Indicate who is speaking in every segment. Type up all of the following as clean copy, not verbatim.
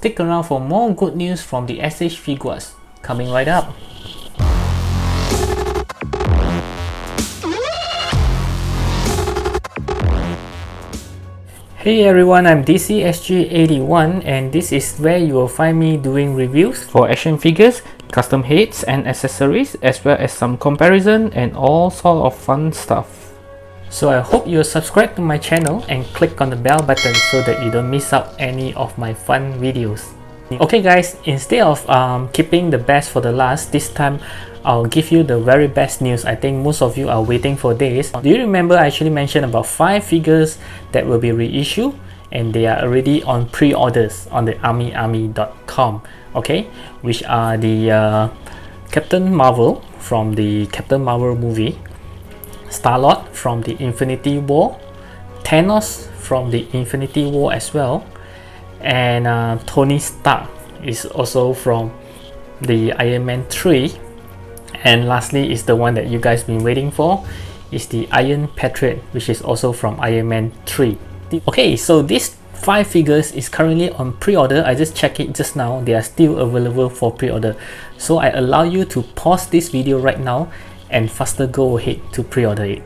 Speaker 1: Stick around for more good news from the s.h.figuarts coming right up. Hey everyone, I'm DCSG81 and this is where you will find me doing reviews for action figures, custom heads and accessories, as well as some comparison and all sort of fun stuff. So I hope you'll subscribe to my channel and click on the bell button so that you don't miss out any of my fun videos. Okay guys, instead of keeping the best for the last, this time I'll give you the very best news. I think most of you are waiting for this. Do you remember I actually mentioned about 5 figures that will be reissued and they are already on pre-orders on the army.com, okay, which are the Captain Marvel from the Captain Marvel movie, Star-Lord from the Infinity War, Thanos from the Infinity War as well, and Tony Stark is also from the Iron Man 3, and lastly is the one that you guys been waiting for, is the Iron Patriot, which is also from Iron Man 3. Okay, so these 5 figures is currently on pre-order. I just checked it just now, they are still available for pre-order, so I allow you to pause this video right now and faster go ahead to pre-order it.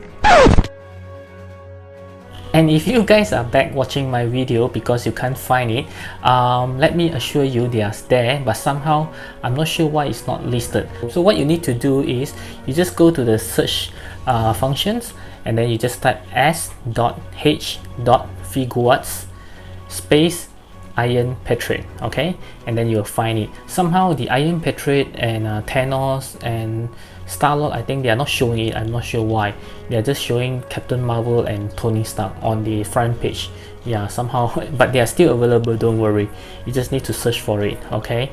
Speaker 1: And if you guys are back watching my video because you can't find it, let me assure you they are there, but somehow I'm not sure why it's not listed. So what you need to do is you just go to the search functions and then you just type s.h.figuarts space Iron Patriot, okay, and then you'll find it. Somehow the Iron Patriot and Thanos and Star-Lord, I think they are not showing it. I'm not sure why. They are just showing Captain Marvel and Tony Stark on the front page. Yeah, somehow, but they are still available, don't worry. You just need to search for it, okay?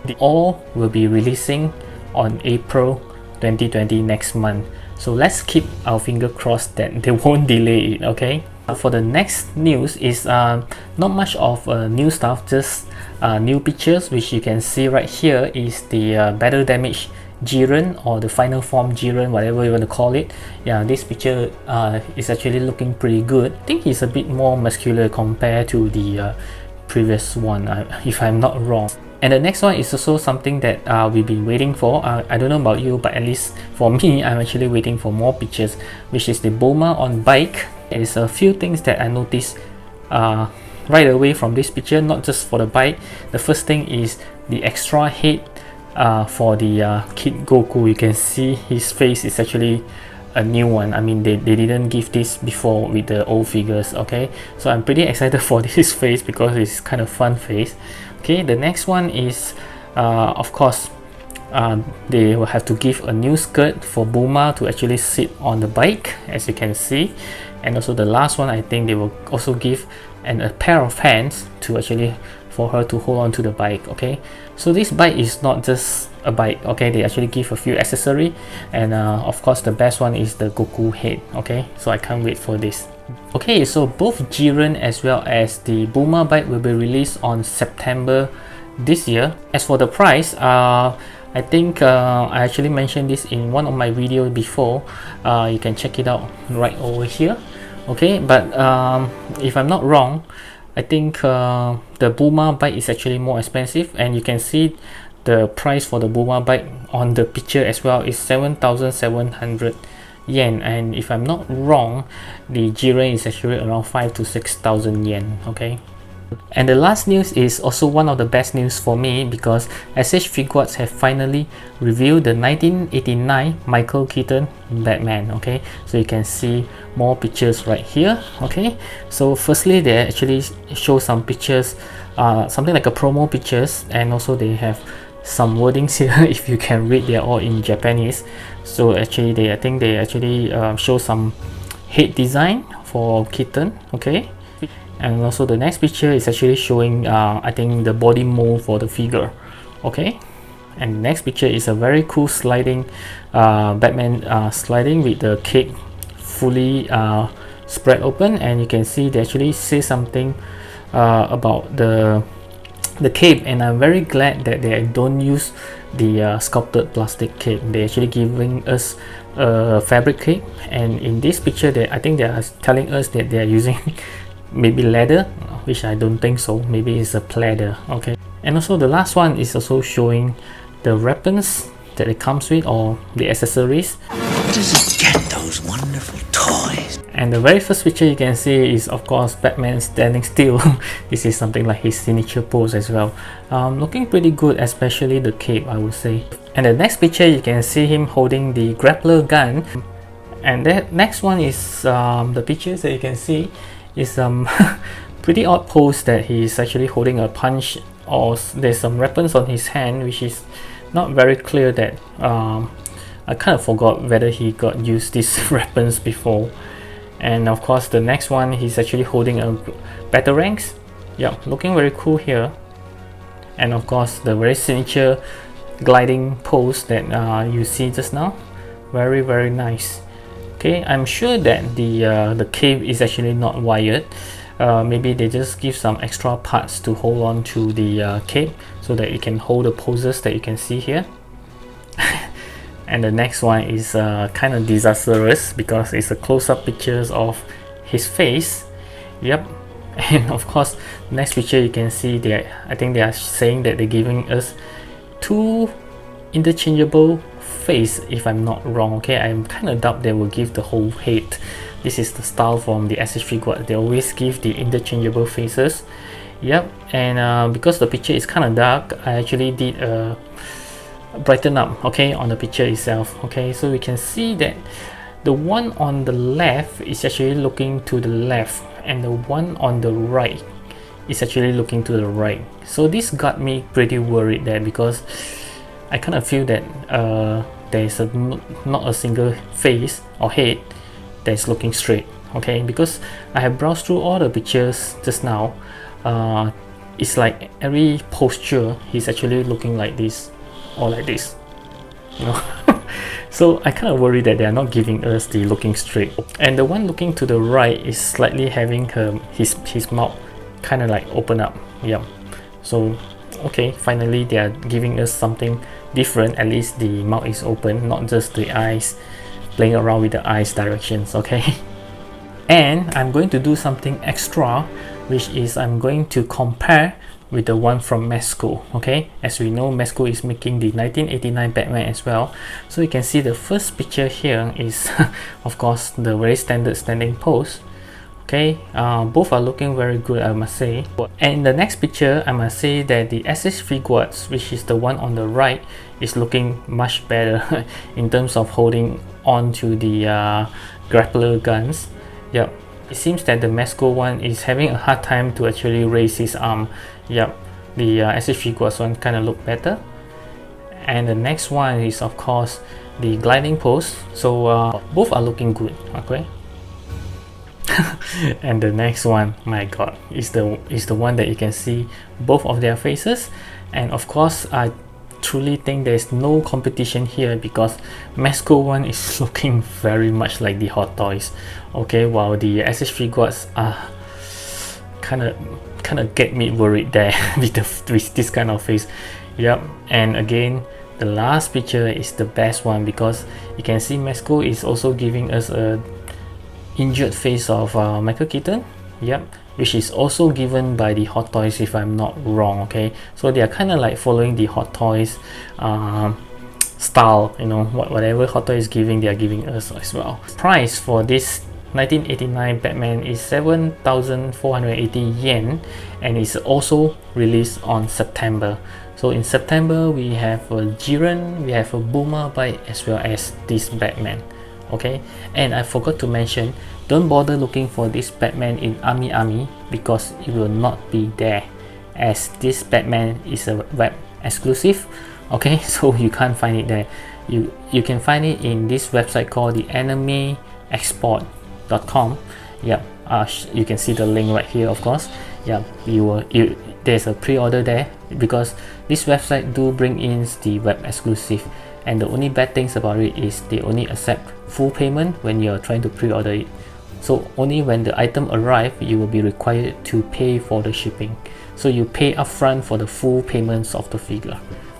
Speaker 1: They all will be releasing on April 2020 next month. So let's keep our finger crossed that they won't delay it, okay? For the next news is not much of new stuff, just new pictures, which you can see right here is the battle damage Jiren, or the final form Jiren, whatever you want to call it. Yeah, this picture is actually looking pretty good. I think he's a bit more muscular compared to the previous one, if I'm not wrong. And the next one is also something that we've been waiting for. I don't know about you, but at least for me, I'm actually waiting for more pictures, which is the Bulma on bike. There's a few things that I noticed right away from this picture, not just for the bike. The first thing is the extra head for the Kid Goku. You can see his face is actually a new one. I mean, they didn't give this before with the old figures, okay? So I'm pretty excited for this face because it's kind of fun face. Okay, the next one is of course they will have to give a new skirt for Bulma to actually sit on the bike, as you can see. And also the last one, I think they will also give a pair of hands to actually for her to hold on to the bike, okay? So this bike is not just a bike, okay? They actually give a few accessories, and of course the best one is the Goku head, okay? So I can't wait for this. Okay, so both Jiren as well as the Bulma bike will be released on September this year. As for the price, I think I actually mentioned this in one of my videos before. You can check it out right over here, okay? But if I'm not wrong, I think the Bulma bike is actually more expensive, and you can see the price for the Bulma bike on the picture as well is 7,700 yen, and if I'm not wrong, the Jiren is actually around 5,000 to 6,000 yen, okay? And the last news is also one of the best news for me, because s.h.figuarts have finally revealed the 1989 Michael Keaton Batman, okay? So you can see more pictures right here, okay? So firstly, they actually show some pictures, something like a promo pictures, and also they have some wordings here. If you can read, they are all in Japanese. So actually I think they actually show some head design for Keaton, okay? And also the next picture is actually showing I think the body mold for the figure, okay? And the next picture is a very cool sliding Batman sliding with the cape fully spread open, and you can see they actually say something about the cape, and I'm very glad that they don't use the sculpted plastic cape. They're actually giving us a fabric cape, and in this picture I think they are telling us that they are using maybe leather, which I don't think so. Maybe it's a pleather. Okay, and also the last one is also showing the weapons that it comes with, or the accessories.
Speaker 2: Where does it get those wonderful toys?
Speaker 1: And the very first picture you can see is of course Batman standing still. This is something like his signature pose as well. Looking pretty good, especially the cape, I would say. And the next picture you can see him holding the grappler gun. And the next one is the pictures that you can see is pretty odd pose that he's actually holding a punch, or there's some weapons on his hand, which is not very clear. That I kind of forgot whether he got used these weapons before. And of course the next one, he's actually holding a batarangs. Yeah, looking very cool here. And of course the very signature gliding pose that you see just now, very nice. Okay, I'm sure that the cape is actually not wired. Maybe they just give some extra parts to hold on to the cape so that it can hold the poses that you can see here. And the next one is kind of disastrous because it's a close-up pictures of his face. Yep. And of course next picture you can see that I think they are saying that they're giving us two interchangeable face, if I'm not wrong. Okay, I kind of doubt they will give the whole head. This is the style from the s.h.figuarts. They always give the interchangeable faces. Yep. And because the picture is kind of dark, I actually did brighten up, okay, on the picture itself. Okay, so we can see that the one on the left is actually looking to the left, and the one on the right is actually looking to the right. So this got me pretty worried there, because I kind of feel that there is not a single face or head that's looking straight. Okay, because I have browsed through all the pictures just now. It's like every posture he's actually looking like this or like this, you know. So I kind of worry that they are not giving us the looking straight. And the one looking to the right is slightly having his mouth kind of like open up. Yeah, so okay, finally they are giving us something different. At least the mouth is open, not just the eyes, playing around with the eyes directions. Okay. And I'm going to do something extra, which is I'm going to compare with the one from Mezco. Okay, as we know, Mezco is making the 1989 Batman as well. So you can see the first picture here is of course the very standard standing pose. Okay, both are looking very good, I must say. And the next picture, I must say that the s.h.figuarts, which is the one on the right, is looking much better in terms of holding on to the grappler guns. Yep, it seems that the Mezco one is having a hard time to actually raise his arm. Yep, the s.h.figuarts one kind of look better. And the next one is of course the gliding pose. So both are looking good. Okay. And the next one, my god, is the one that you can see both of their faces. And of course I truly think there's no competition here, because Mezco one is looking very much like the Hot Toys. Okay, while the s.h.figuarts are kind of get me worried there with this kind of face. Yep. And again, the last picture is the best one, because you can see Mezco is also giving us a injured face of Michael Keaton. Yep, which is also given by the Hot Toys, if I'm not wrong. Okay, so they are kind of like following the Hot Toys style, you know, whatever Hot Toys is giving, they are giving us as well. Price for this 1989 Batman is 7,480 yen, and it's also released on September. So in September we have a Jiren, we have a Bulma bite, as well as this Batman. Okay, and I forgot to mention, don't bother looking for this Batman in Army, because it will not be there, as this Batman is a web exclusive. Okay, so you can't find it there. You can find it in this website called the animeexport.com. Yeah, you can see the link right here, of course. Yeah, there's a pre-order there, because this website do bring in the web exclusive. And the only bad things about it is they only accept full payment when you're trying to pre-order it. So only when the item arrives, you will be required to pay for the shipping. So you pay upfront for the full payments of the figure.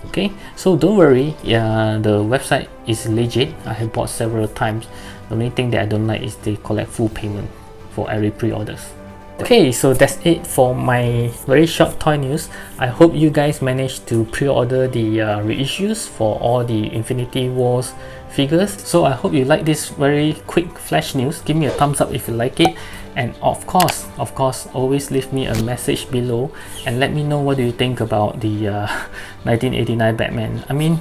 Speaker 1: Okay, so don't worry, the website is legit. I have bought several times. The only thing that I don't like is they collect full payment for every pre-orders. Okay, so that's it for my very short toy news. I hope you guys managed to pre-order the reissues for all the Infinity Wars figures. So I hope you like this very quick flash news. Give me a thumbs up if you like it, and of course always leave me a message below and let me know what do you think about the 1989 Batman. I mean,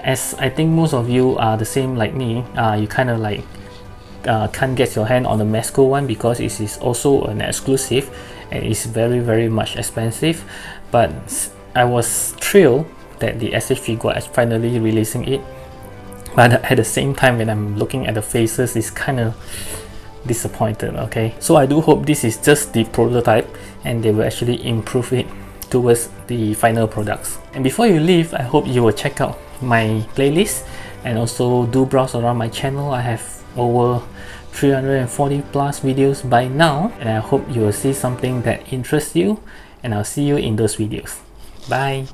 Speaker 1: as I think most of you are the same like me, you kind of like can't get your hand on the Mezco One because it is also an exclusive and it's very much expensive. But I was thrilled that the s.h.figuarts is finally releasing it, but at the same time when I'm looking at the faces, it's kind of disappointed. Okay, so I do hope this is just the prototype and they will actually improve it towards the final products. And before you leave, I hope you will check out my playlist and also do browse around my channel. I have over 340 plus videos by now, and I hope you will see something that interests you, and I'll see you in those videos. Bye.